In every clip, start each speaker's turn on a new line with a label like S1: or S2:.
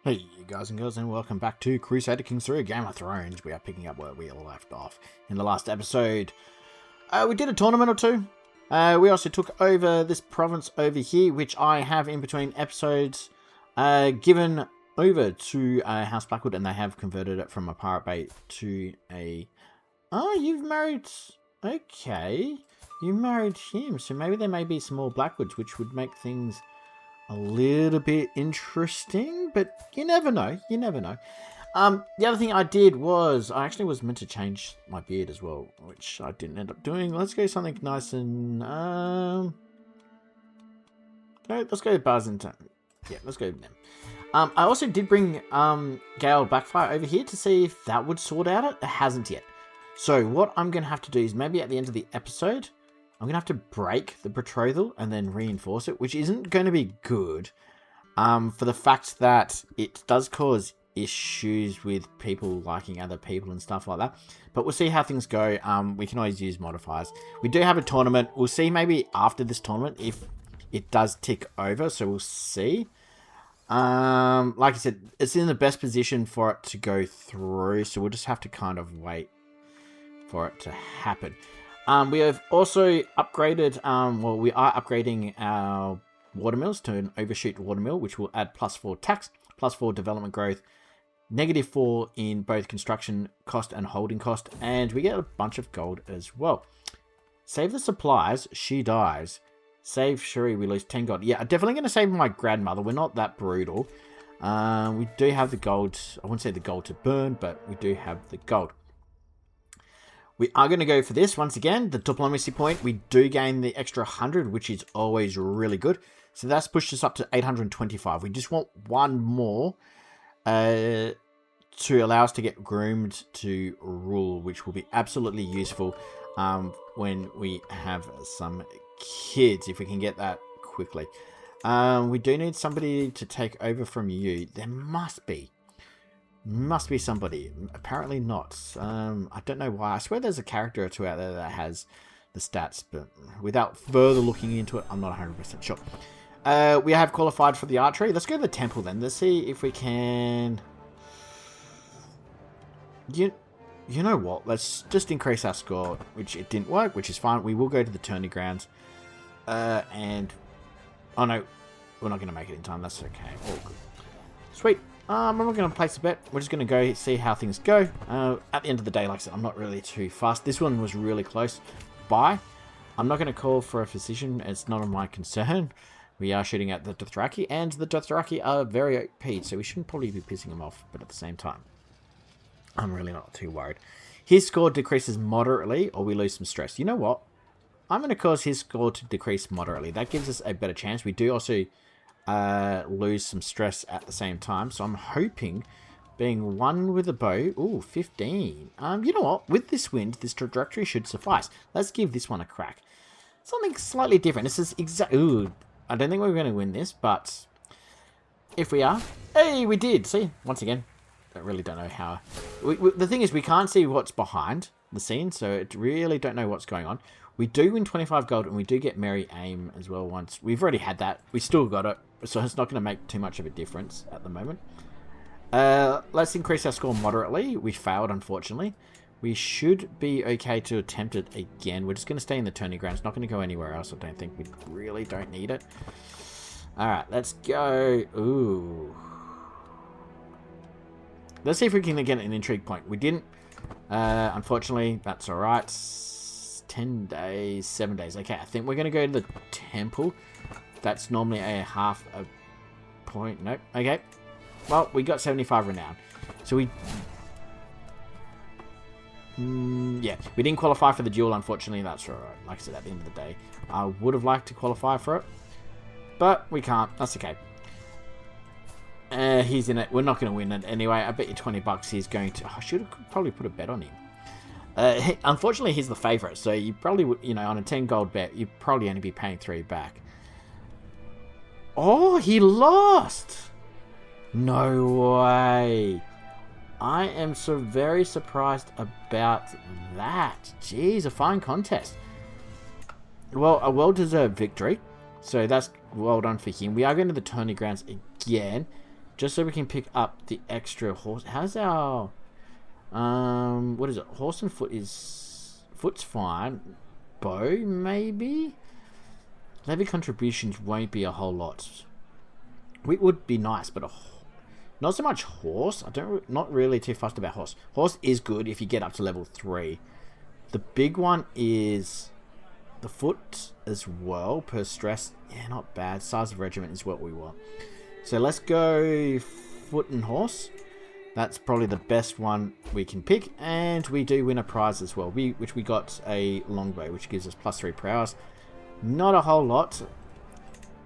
S1: Hey you guys and girls, and welcome back to Crusader Kings 3 Game of Thrones. We are picking up where we left off in the last episode. We did a tournament or two. We also took over this province over here, which I have in between episodes given over to House Blackwood, and they have converted it from a pirate bay to a... Oh, you've married... Okay. You married him, so maybe there may be some more Blackwoods, which would make things a little bit interesting, but you never know. You never know. The other thing I did was I actually was meant to change my beard as well, which I didn't end up doing. Let's go something nice and let's go Buzz and yeah, let's go with them. I also did bring Gale Blackfire over here to see if that would sort out it. It hasn't yet. So what I'm gonna have to do is maybe at the end of the episode, I'm going to have to break the betrothal and then reinforce it, which isn't going to be good for the fact that it does cause issues with people liking other people and stuff like that. But we'll see how things go. We can always use modifiers. We do have a tournament. We'll see maybe after this tournament if it does tick over. So we'll see. Like I said, it's in the best position for it to go through. So we'll just have to kind of wait for it to happen. We have also upgraded, we are upgrading our watermills to an overshoot watermill, which will add +4 tax, +4 development growth, -4 in both construction cost and holding cost, and we get a bunch of gold as well. Save the supplies, she dies. Save Shuri, we lose 10 gold. Yeah, I'm definitely going to save my grandmother. We're not that brutal. We do have the gold. I wouldn't say the gold to burn, but we do have the gold. We are going to go for this once again, the diplomacy point. We do gain the extra 100, which is always really good. So that's pushed us up to 825. We just want one more to allow us to get groomed to rule, which will be absolutely useful when we have some kids, if we can get that quickly. We do need somebody to take over from you. There must be somebody. Apparently not. I don't know why. I swear there's a character or two out there that has the stats, but without further looking into it, I'm not 100% sure. We have qualified for the archery. Let's go to the temple then. Let's see if we can... You know what? Let's just increase our score, which it didn't work, which is fine. We will go to the tourney grounds. And... Oh no, we're not going to make it in time. That's okay. All good. Sweet. I'm not going to place a bet. We're just going to go see how things go. At the end of the day, like I said, I'm not really too fast. This one was really close by. I'm not going to call for a physician. It's not of my concern. We are shooting at the Dothraki, and the Dothraki are very OP, so we shouldn't probably be pissing them off, but at the same time, I'm really not too worried. His score decreases moderately, or we lose some stress. You know what? I'm going to cause his score to decrease moderately. That gives us a better chance. We do also... lose some stress at the same time. So I'm hoping being one with a bow. Ooh, 15. You know what? With this wind, this trajectory should suffice. Let's give this one a crack. Something slightly different. This is ooh, I don't think we're going to win this, but if we are, hey, we did. See, once again, I really don't know how. The thing is, we can't see what's behind the scene, so it really don't know what's going on. We do win 25 gold, and we do get Merry Aim as well once. We've already had that. We still got it, so it's not going to make too much of a difference at the moment. Let's increase our score moderately. We failed, unfortunately. We should be okay to attempt it again. We're just going to stay in the tourney grounds. Not going to go anywhere else, I don't think. We really don't need it. Alright, let's go. Ooh. Let's see if we can get an intrigue point. We didn't. Unfortunately, that's alright. 10 days, 7 days. Okay, I think we're going to go to the temple. That's normally a half a point. Nope. Okay. Well, we got 75 renown. So we... yeah, we didn't qualify for the duel, unfortunately. That's alright. Like I said, at the end of the day, I would have liked to qualify for it. But we can't. That's okay. He's in it. We're not going to win it anyway. I bet you 20 bucks he's going to... I should have probably put a bet on him. Unfortunately, he's the favourite, so you probably would, you know, on a 10 gold bet, you'd probably only be paying 3 back. Oh, he lost! No way. I am so very surprised about that. Jeez, a fine contest. Well, a well-deserved victory. So that's well done for him. We are going to the tourney grounds again. Just so we can pick up the extra horse. How's our... what is it? Horse and foot is... Foot's fine. Bow, maybe? Levy contributions won't be a whole lot. Wheat would be nice, but not so much horse. Not really too fussed about horse. Horse is good if you get up to level 3. The big one is the foot as well, per stress. Yeah, not bad. Size of regiment is what we want. So let's go foot and horse. That's probably the best one we can pick. And we do win a prize as well, which we got a longbow, which gives us +3 prowess. Not a whole lot,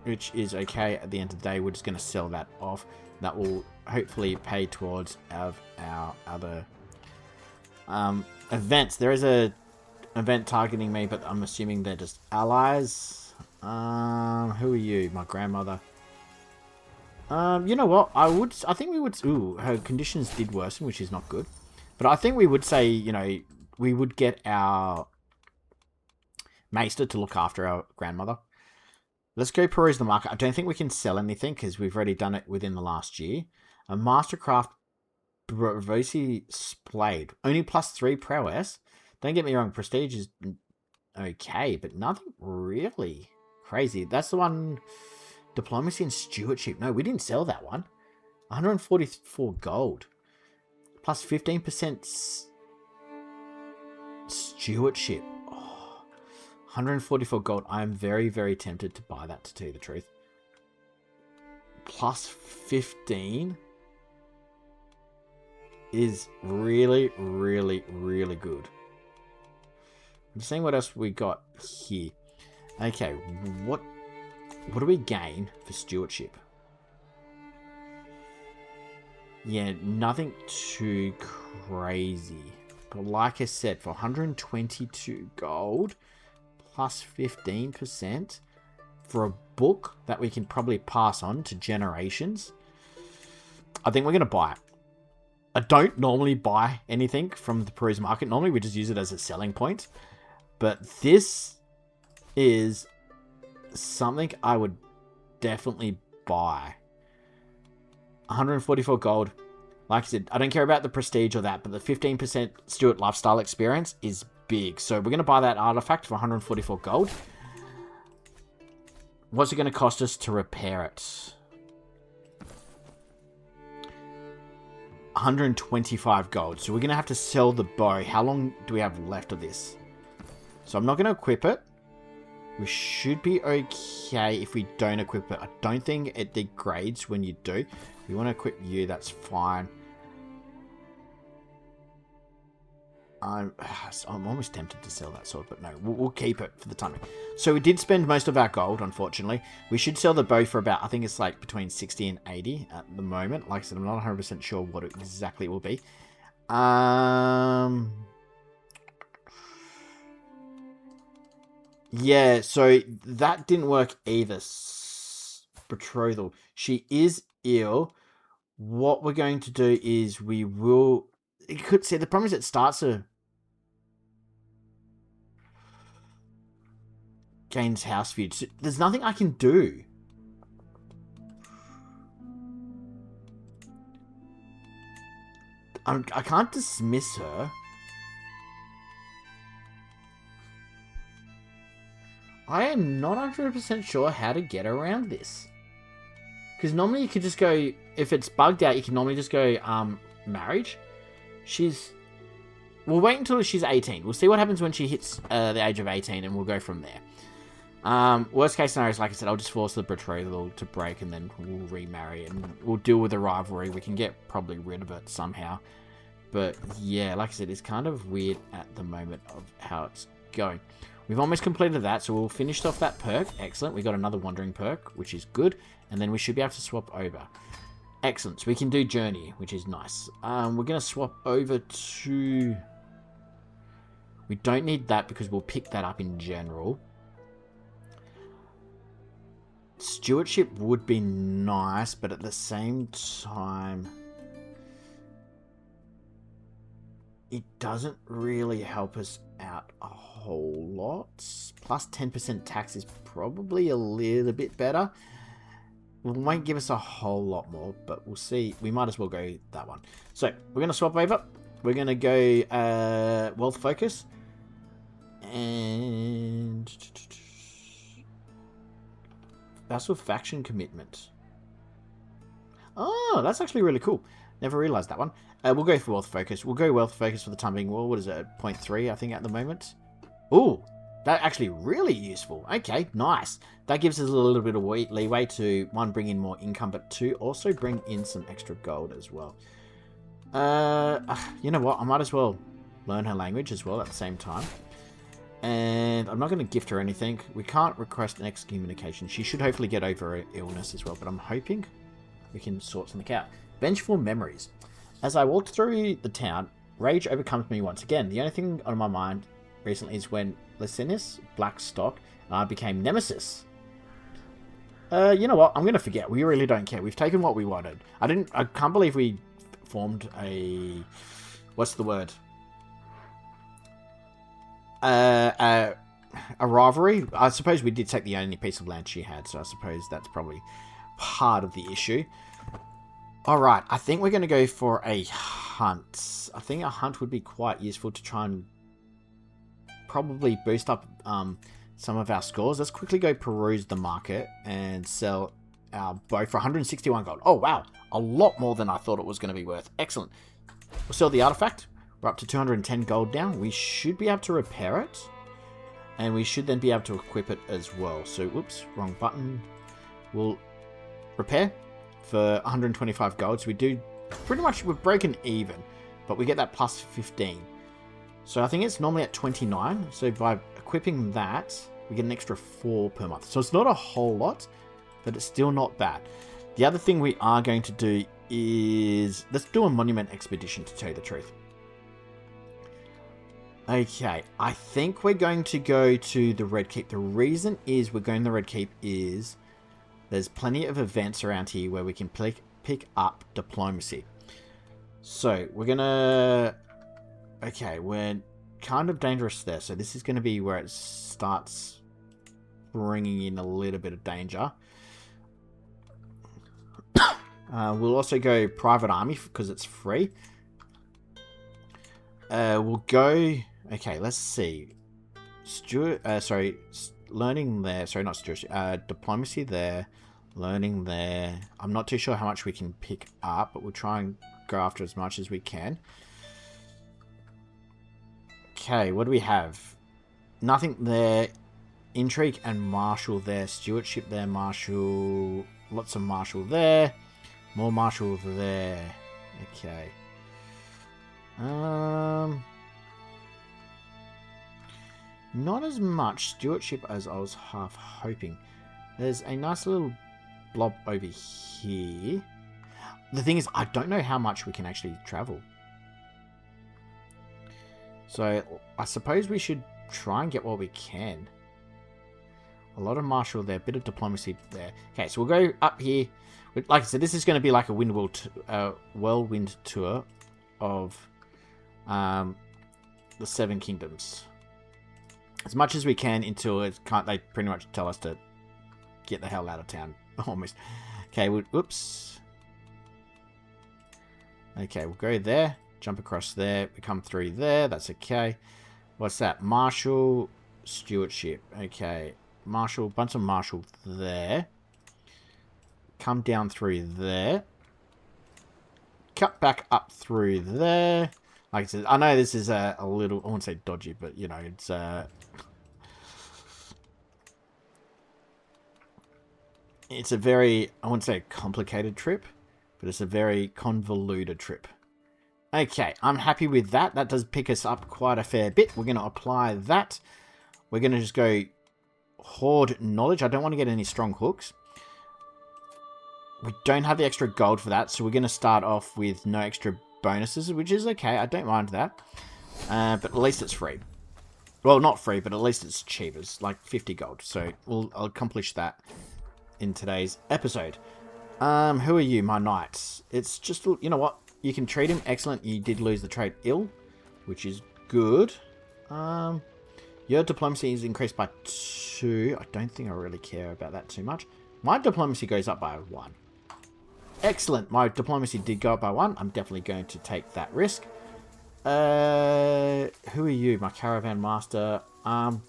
S1: which is okay. At the end of the day, we're just going to sell that off. That will hopefully pay towards our other events. There is a event targeting me, but I'm assuming they're just allies. Who are you? My grandmother. You know what? I think we would... Ooh, her conditions did worsen, which is not good. But I think we would say, you know, we would get our maester to look after our grandmother. Let's go peruse the market. I don't think we can sell anything because we've already done it within the last year. A Mastercraft Bravosi Splade. Only +3 prowess. Don't get me wrong, prestige is okay, but nothing really crazy. That's the one... Diplomacy and Stewardship. No, we didn't sell that one. 144 gold. Plus 15% Stewardship. Oh, 144 gold. I am very, very tempted to buy that, to tell you the truth. Plus 15 is really, really, really good. I'm seeing what else we got here. Okay, what do we gain for stewardship? Yeah, nothing too crazy. But like I said, for 122 gold, plus 15%, for a book that we can probably pass on to generations, I think we're going to buy it. I don't normally buy anything from the peruse market. Normally we just use it as a selling point. But this is something I would definitely buy. 144 gold. Like I said, I don't care about the prestige or that, but the 15% Steward lifestyle experience is big. So we're going to buy that artifact for 144 gold. What's it going to cost us to repair it? 125 gold. So we're going to have to sell the bow. How long do we have left of this? So I'm not going to equip it. We should be okay if we don't equip it. I don't think it degrades when you do. If you want to equip you, that's fine. I'm almost tempted to sell that sword, but no, we'll keep it for the time. So we did spend most of our gold, unfortunately. We should sell the bow for about, I think it's like between 60 and 80 at the moment. Like I said, I'm not 100% sure what exactly it will be. Yeah, so that didn't work either. Betrothal. She is ill. What we're going to do is we will... You could see the problem is it starts a... Gains house feud. So there's nothing I can do. I can't dismiss her. I am not 100% sure how to get around this. Because normally you could just go... If it's bugged out, you can normally just go, marriage. She's... We'll wait until she's 18. We'll see what happens when she hits the age of 18, and we'll go from there. Worst case scenario is, like I said, I'll just force the betrothal to break, and then we'll remarry, and we'll deal with the rivalry. We can get probably rid of it somehow. But, yeah, like I said, it's kind of weird at the moment of how it's going. We've almost completed that, so we'll finish off that perk. Excellent. We got another wandering perk, which is good. And then we should be able to swap over. Excellent. So we can do journey, which is nice. We're going to swap over to... We don't need that because we'll pick that up in general. Stewardship would be nice, but at the same time... It doesn't really help us out a whole lot. Plus 10% tax is probably a little bit better. won't give us a whole lot more, but we'll see. We might as well go that one. So we're going to swap over. We're going to go wealth focus. And vassal faction commitment. Oh, that's actually really cool. Never realized that one. We'll go for wealth focus. We'll go wealth focus for the time being. Well, what is it? 0.3, I think, at the moment. Ooh, that actually really useful. Okay, nice. That gives us a little bit of leeway to, one, bring in more income, but two, also bring in some extra gold as well. You know what? I might as well learn her language as well at the same time. And I'm not going to gift her anything. We can't request an excommunication. She should hopefully get over her illness as well, but I'm hoping we can sort something out. Vengeful memories. As I walked through the town, rage overcomes me once again. The only thing on my mind recently is when Licinius, Blackstock, and I became nemesis. You know what? I'm going to forget. We really don't care. We've taken what we wanted. I can't believe we formed a... What's the word? A rivalry. I suppose we did take the only piece of land she had, so I suppose that's probably part of the issue. Alright, I think we're going to go for a hunt. I think a hunt would be quite useful to try and probably boost up some of our scores. Let's quickly go peruse the market and sell our bow for 161 gold. Oh, wow. A lot more than I thought it was going to be worth. Excellent. We'll sell the artifact. We're up to 210 gold now. We should be able to repair it. And we should then be able to equip it as well. So, whoops, wrong button. We'll repair for 125 gold. So we do pretty much, we're breaking even. But we get that plus 15. So I think it's normally at 29. So by equipping that, we get an extra 4 per month. So it's not a whole lot, but it's still not bad. The other thing we are going to do is, let's do a monument expedition, to tell you the truth. Okay, I think we're going to go to the Red Keep. The reason is we're going to the Red Keep is there's plenty of events around here where we can pick up diplomacy. So we're going to... Okay, we're kind of dangerous there. So this is going to be where it starts bringing in a little bit of danger. We'll also go private army because it's free. We'll go... Okay, let's see. Learning there. Sorry, not stewardship. Diplomacy there. Learning there. I'm not too sure how much we can pick up, but we'll try and go after as much as we can. Okay, what do we have? Nothing there. Intrigue and martial there. Stewardship there. Martial. Lots of martial there. More martial there. Okay. Not as much stewardship as I was half hoping. There's a nice little blob over here. The thing is, I don't know how much we can actually travel. So, I suppose we should try and get what we can. A lot of martial there, a bit of diplomacy there. Okay, so we'll go up here. Like I said, this is going to be like a whirlwind tour of the Seven Kingdoms. As much as we can until they pretty much tell us to get the hell out of town. Almost. Okay, whoops. Okay, we'll go there. Jump across there. We come through there. That's okay. What's that? Martial stewardship. Okay. Martial. Bunch of martial there. Come down through there. Cut back up through there. Like I said, I know this is a little, I won't say dodgy, but, you know, it's a very, I wouldn't say a complicated trip, but it's a very convoluted trip. Okay, I'm happy with that. That does pick us up quite a fair bit. We're going to apply that. We're going to just go hoard knowledge. I don't want to get any strong hooks. We don't have the extra gold for that, so we're going to start off with no extra bonuses, which is okay. I don't mind that. But at least it's free. Well, not free, but at least it's cheap. It's like 50 gold. So I'll accomplish that in today's episode. Who are you, my knights? It's just, you know what? You can trade him. Excellent. You did lose the trade ill, which is good. Your diplomacy is increased by 2. I don't think I really care about that too much. My diplomacy goes up by 1. Excellent. My diplomacy did go up by 1. I'm definitely going to take that risk. Who are you? My caravan master. I'm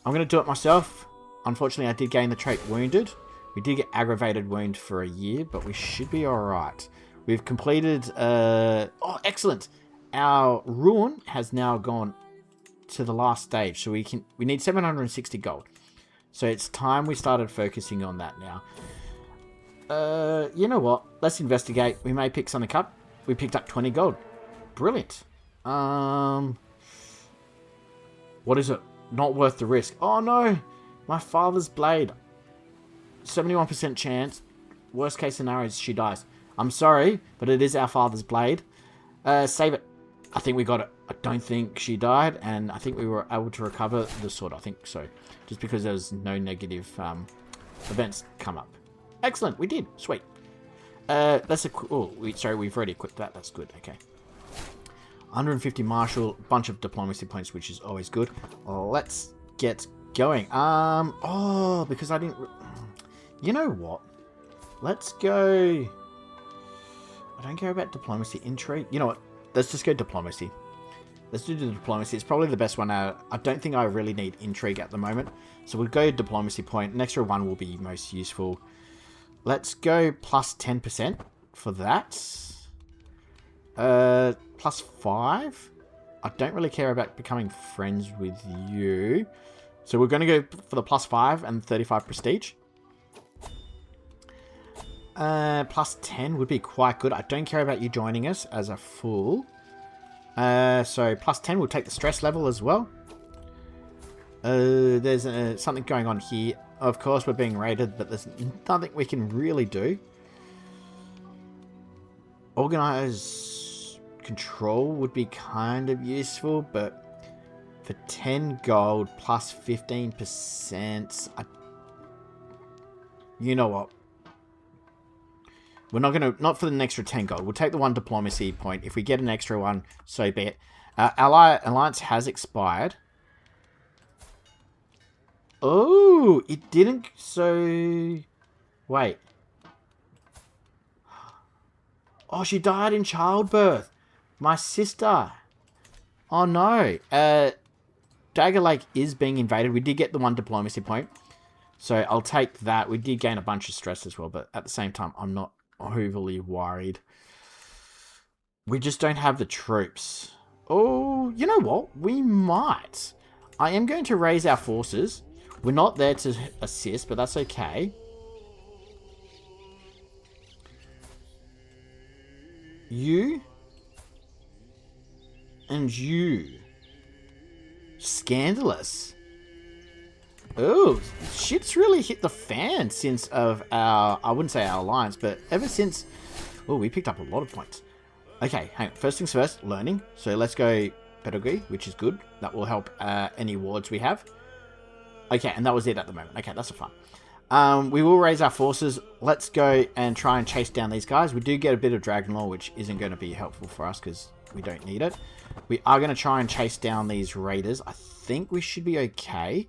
S1: going to do it myself. Unfortunately, I did gain the trait wounded. We did get aggravated wound for a year, but we should be alright. We've completed... oh, excellent. Our ruin has now gone to the last stage. So we need 760 gold. So it's time we started focusing on that now. You know what? Let's investigate. We may pick something up. We picked up 20 gold. Brilliant. What is it? Not worth the risk. Oh no! My father's blade. 71% chance. Worst case scenario is she dies. I'm sorry, but it is our father's blade. Save it. I think we got it. I don't think she died, and I think we were able to recover the sword. I think so. Just because there was no negative events come up. Excellent, we did. Sweet. Let's equip... Oh, sorry, we've already equipped that. That's good. Okay. 150 martial, bunch of diplomacy points, which is always good. Let's get going. Oh, because I didn't... You know what? Let's go... I don't care about diplomacy. Intrigue. You know what? Let's just go diplomacy. Let's do the diplomacy. It's probably the best one out. I don't think I really need intrigue at the moment. So we'll go diplomacy point. An extra 1 will be most useful. Let's go plus 10% for that. Plus 5. I don't really care about becoming friends with you. So we're going to go for the plus 5 and 35 prestige. Plus 10 would be quite good. I don't care about you joining us as a fool. So plus 10 will take the stress level as well. There's something going on here. Of course, we're being raided, but there's nothing we can really do. Organize control would be kind of useful, but for 10 gold plus 15%, you know what? We're not going to... Not for the extra 10 gold. We'll take the 1 diplomacy point. If we get an extra 1, so be it. Alliance has expired. Oh, it didn't... So... Wait. Oh, she died in childbirth. My sister. Oh, no. Dagger Lake is being invaded. We did get the 1 diplomacy point. So I'll take that. We did gain a bunch of stress as well, but at the same time, I'm not overly worried. We just don't have the troops. Oh, you know what? We might. I am going to raise our forces. We're not there to assist, but that's okay. You and you. Scandalous. Oh, shit's really hit the fan since of our, I wouldn't say our alliance, but ever since, oh, we picked up a lot of points. Okay, hang on. First things first, learning. So let's go pedagogy, which is good. That will help any wards we have. Okay, and that was it at the moment. Okay, that's fun. We will raise our forces. Let's go and try and chase down these guys. We do get a bit of Dragon Law, which isn't going to be helpful for us because we don't need it. We are going to try and chase down these raiders. I think we should be okay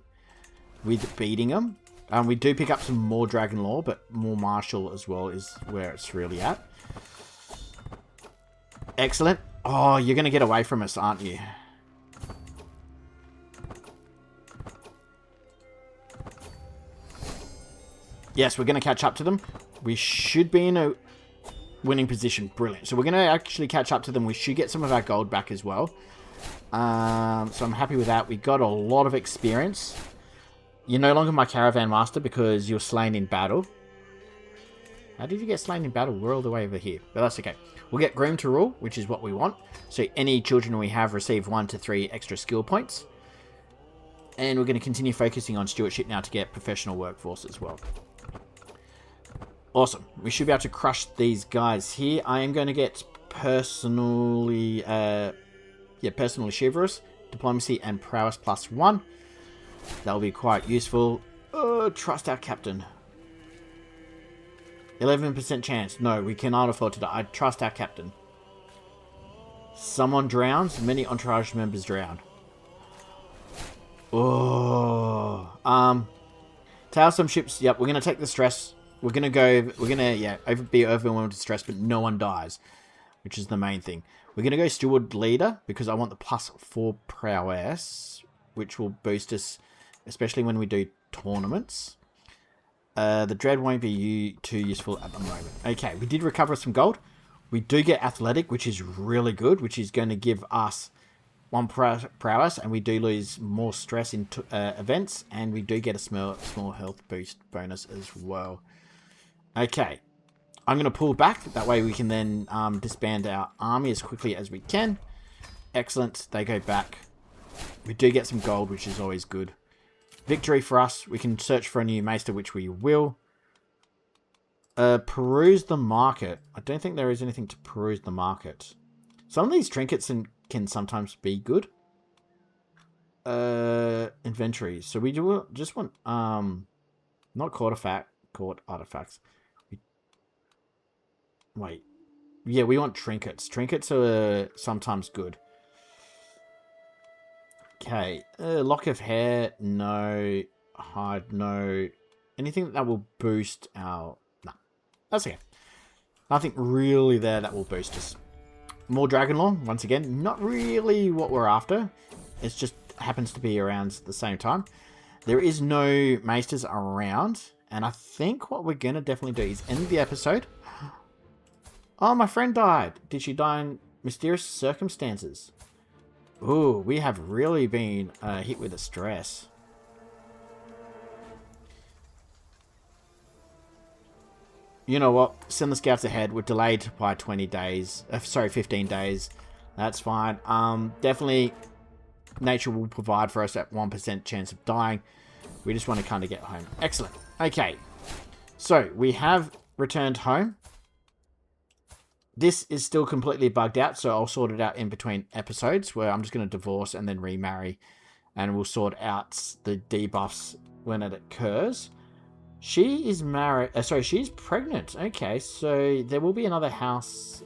S1: with beating them. We do pick up some more Dragon Law, but more Martial as well is where it's really at. Excellent. Oh, you're going to get away from us, aren't you? Yes, we're going to catch up to them. We should be in a winning position. Brilliant. So we're going to actually catch up to them. We should get some of our gold back as well. So I'm happy with that. We got a lot of experience. You're no longer my caravan master because you're slain in battle. How did you get slain in battle? We're all the way over here. But that's okay. We'll get Groom to rule, which is what we want. So any children we have receive 1 to 3 extra skill points. And we're going to continue focusing on stewardship now to get professional workforce as well. Awesome. We should be able to crush these guys here. I am going to get personally chivalrous, diplomacy, and prowess +1. That'll be quite useful. Trust our captain. 11% chance. No, we cannot afford to die. I trust our captain. Someone drowns. Many entourage members drown. Oh. To Tail some ships. Yep, we're going to take the stress. We're going to go... We're going to, yeah, be overwhelmed with stress, but no one dies, which is the main thing. We're going to go Steward Leader, because I want the +4 prowess, which will boost us, especially when we do tournaments. The Dread won't be too useful at the moment. Okay, we did recover some gold. We do get Athletic, which is really good, which is going to give us 1 prowess, and we do lose more stress in events, and we do get a small health boost bonus as well. Okay, I'm going to pull back. That way we can then disband our army as quickly as we can. Excellent. They go back. We do get some gold, which is always good. Victory for us. We can search for a new maester, which we will. Peruse the market. I don't think there is anything to peruse the market. Some of these trinkets can sometimes be good. Inventory. So we do just want not court artifacts. Wait. Yeah, we want trinkets. Trinkets are sometimes good. Okay. Lock of hair, no. Hide, no. Anything that will boost our... No. That's okay. Nothing really there that will boost us. More Dragon Law, once again. Not really what we're after. It just happens to be around the same time. There is no maesters around. And I think what we're going to definitely do is end the episode. Oh, my friend died. Did she die in mysterious circumstances? Ooh, we have really been hit with a stress. You know what? Send the scouts ahead. We're delayed by 20 days. Sorry, 15 days. That's fine. Definitely, nature will provide for us at 1% chance of dying. We just want to kind of get home. Excellent. Okay. So, we have returned home. This is still completely bugged out, so I'll sort it out in between episodes, where I'm just going to divorce and then remarry, and we'll sort out the debuffs when it occurs. She is married. Sorry, she's pregnant. Okay, so there will be another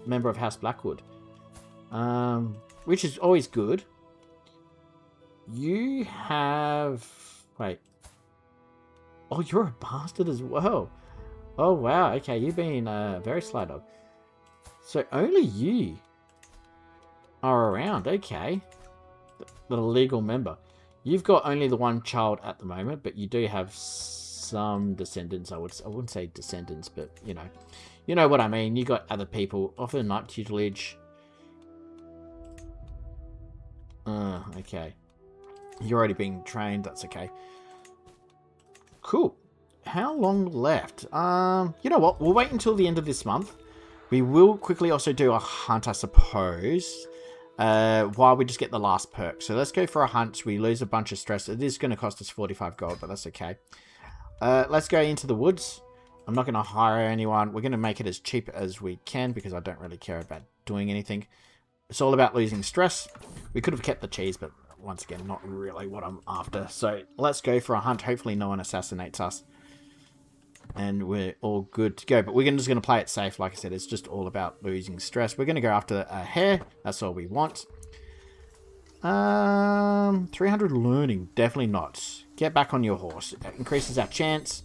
S1: member of House Blackwood, which is always good. You have... Wait. Oh, you're a bastard as well. Oh, wow. Okay, you've been very sly dog. So only you are around. Okay. The legal member. You've got only the one child at the moment, but you do have some descendants. I wouldn't say descendants, but you know what I mean. You got other people. Offer night tutelage. Okay. You're already being trained. That's okay. Cool. How long left? You know what? We'll wait until the end of this month. We will quickly also do a hunt, I suppose, while we just get the last perk. So let's go for a hunt. We lose a bunch of stress. It is going to cost us 45 gold, but that's okay. Let's go into the woods. I'm not going to hire anyone. We're going to make it as cheap as we can because I don't really care about doing anything. It's all about losing stress. We could have kept the cheese, but once again, not really what I'm after. So let's go for a hunt. Hopefully no one assassinates us. And we're all good to go. But we're just going to play it safe. Like I said, it's just all about losing stress. We're going to go after a hare. That's all we want. 300 learning. Definitely not. Get back on your horse. It increases our chance.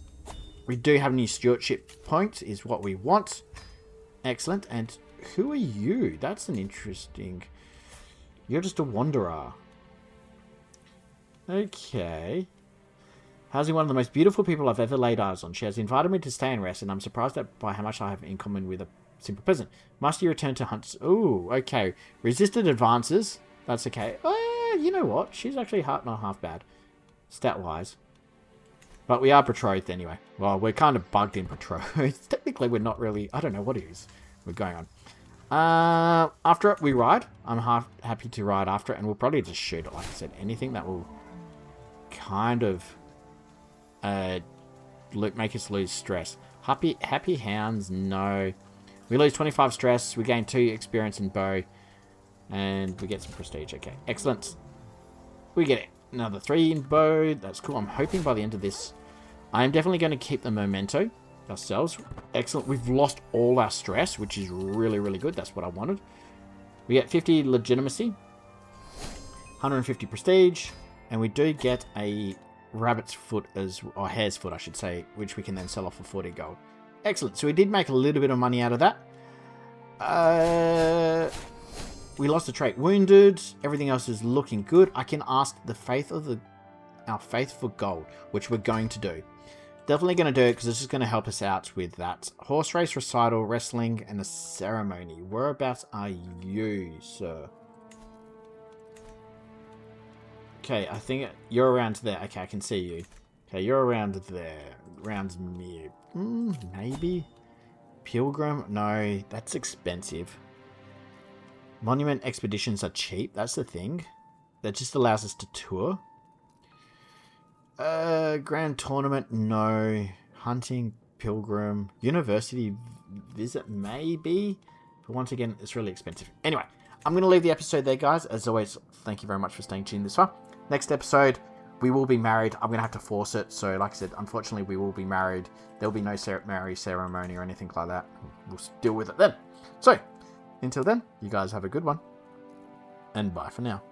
S1: We do have a new stewardship point. Is what we want. Excellent. And who are you? That's an interesting... You're just a wanderer. Okay. Housing one of the most beautiful people I've ever laid eyes on. She has invited me to stay and rest, and I'm surprised by how much I have in common with a simple peasant. Must you return to hunt? Ooh, okay. Resisted advances. That's okay. You know what? She's actually not half bad. Stat-wise. But we are betrothed anyway. Well, we're kind of bugged in betrothed. Technically, we're not really... I don't know what it is we're going on. After it, we ride. I'm happy to ride after it, and we'll probably just shoot it. Like I said, anything that will kind of... make us lose stress. Happy hounds, no. We lose 25 stress. We gain 2 experience in bow. And we get some prestige. Okay, excellent. We get another 3 in bow. That's cool. I'm hoping by the end of this, I am definitely going to keep the memento ourselves. Excellent. We've lost all our stress, which is really, really good. That's what I wanted. We get 50 legitimacy. 150 prestige. And we do get a rabbit's foot or hare's foot, I should say, which we can then sell off for 40 gold. Excellent. So we did make a little bit of money out of that. We lost a trait wounded. Everything else is looking good. I can ask our faith for gold, which we're going to do. Definitely going to do it because this is going to help us out with that. Horse race, recital, wrestling, and a ceremony. Whereabouts are you, sir? Okay, I think you're around there. Okay, I can see you. Okay, you're around there. Around me. Maybe? Pilgrim? No, that's expensive. Monument expeditions are cheap. That's the thing. That just allows us to tour. Grand tournament? No. Hunting? Pilgrim? University visit? Maybe? But once again, it's really expensive. Anyway, I'm going to leave the episode there, guys. As always, thank you very much for staying tuned this far. Next episode, we will be married. I'm going to have to force it. So, like I said, unfortunately, we will be married. There'll be no marriage ceremony or anything like that. We'll deal with it then. So, until then, you guys have a good one. And bye for now.